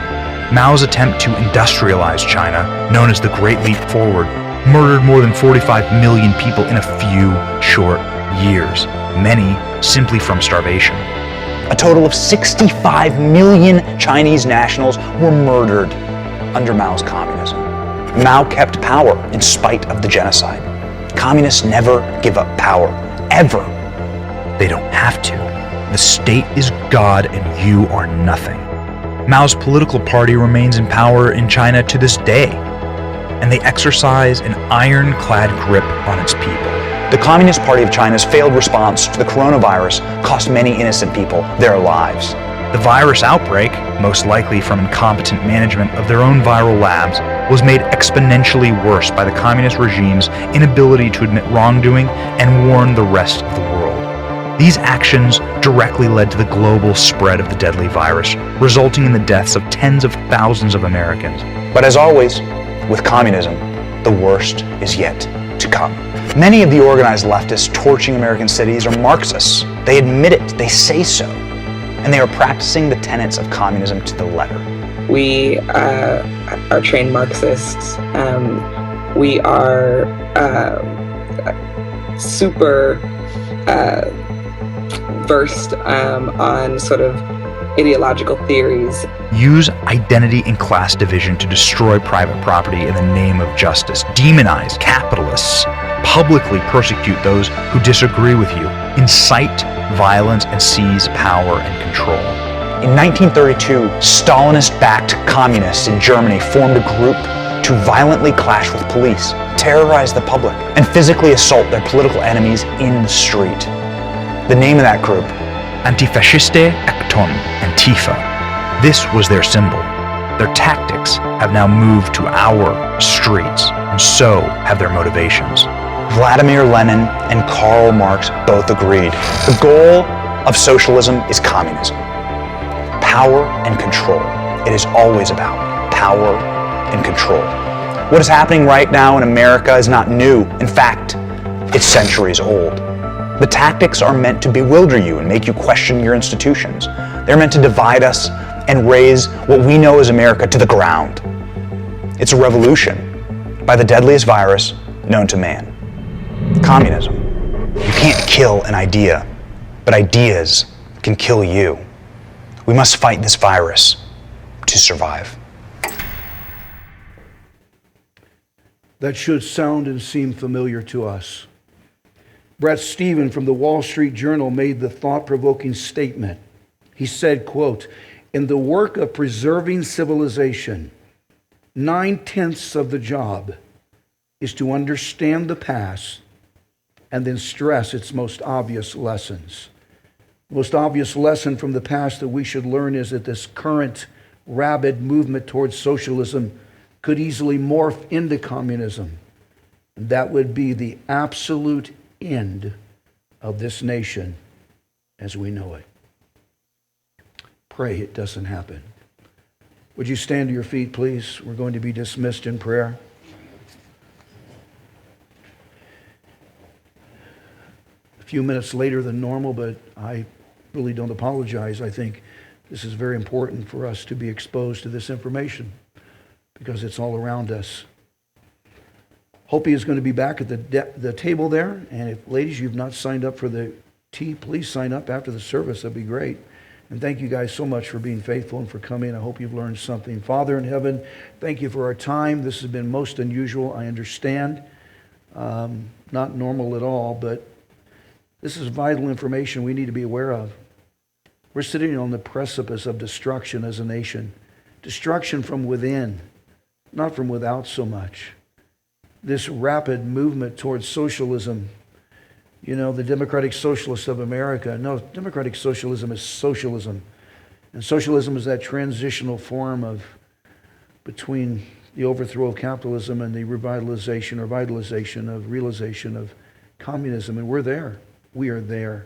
Mao's attempt to industrialize China, known as the Great Leap Forward, murdered more than 45 million people in a few short years, many simply from starvation. A total of 65 million Chinese nationals were murdered under Mao's communism. Mao kept power in spite of the genocide. Communists never give up power, ever. They don't have to. The state is God and you are nothing. Mao's political party remains in power in China to this day, and they exercise an ironclad grip on its people. The Communist Party of China's failed response to the coronavirus cost many innocent people their lives. The virus outbreak, most likely from incompetent management of their own viral labs, was made exponentially worse by the communist regime's inability to admit wrongdoing and warn the rest of the world. These actions directly led to the global spread of the deadly virus, resulting in the deaths of tens of thousands of Americans. But as always, with communism, the worst is yet to come. Many of the organized leftists torching American cities are Marxists. They admit it, they say so, and they are practicing the tenets of communism to the letter. We are trained Marxists. We are super versed on sort of ideological theories. Use identity and class division to destroy private property in the name of justice. Demonize capitalists. Publicly persecute those who disagree with you. Incite violence and seize power and control. In 1932, Stalinist-backed communists in Germany formed a group to violently clash with police, terrorize the public, and physically assault their political enemies in the street. The name of that group? Antifasciste Aktion, Antifa. This was their symbol. Their tactics have now moved to our streets, and so have their motivations. Vladimir Lenin and Karl Marx both agreed. The goal of socialism is communism. Power and control. It is always about power and control. What is happening right now in America is not new. In fact, it's centuries old. The tactics are meant to bewilder you and make you question your institutions. They're meant to divide us and raise what we know as America to the ground. It's a revolution by the deadliest virus known to man. Communism. You can't kill an idea, but ideas can kill you. We must fight this virus to survive. That should sound and seem familiar to us. Brett Stephen from the Wall Street Journal made the thought-provoking statement. He said, quote, "In the work of preserving civilization, 9/10 of the job is to understand the past and then stress its most obvious lessons." The most obvious lesson from the past that we should learn is that this current rabid movement towards socialism could easily morph into communism. And that would be the absolute end of this nation as we know it. Pray it doesn't happen. Would you stand to your feet, please? We're going to be dismissed in prayer. A few minutes later than normal, but I really don't apologize. I think this is very important for us to be exposed to this information because it's all around us. Hopi is going to be back at the table there, and if, ladies, you've not signed up for the tea, please sign up after the service. That'd be great. And thank you guys so much for being faithful and for coming. I hope you've learned something. Father in heaven, thank you for our time. This has been most unusual, I understand. Not normal at all, but this is vital information we need to be aware of. We're sitting on the precipice of destruction as a nation. Destruction from within, not from without so much. This rapid movement towards socialism, you know, the Democratic Socialists of America. No, Democratic Socialism is socialism. And socialism is that transitional form of between the overthrow of capitalism and the revitalization or vitalization of realization of communism. And we're there. We are there.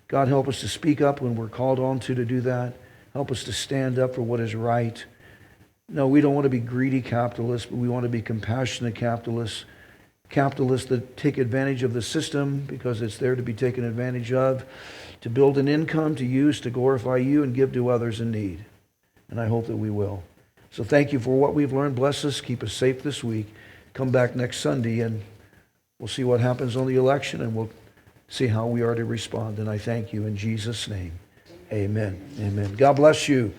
God, help us to speak up when we're called on to do that. Help us to stand up for what is right. No, we don't want to be greedy capitalists, but we want to be compassionate capitalists. Capitalists that take advantage of the system because it's there to be taken advantage of, to build an income to use to glorify you and give to others in need. And I hope that we will. So thank you for what we've learned. Bless us. Keep us safe this week. Come back next Sunday and we'll see what happens on the election and we'll see how we are to respond. And I thank you in Jesus' name. Amen. Amen. God bless you.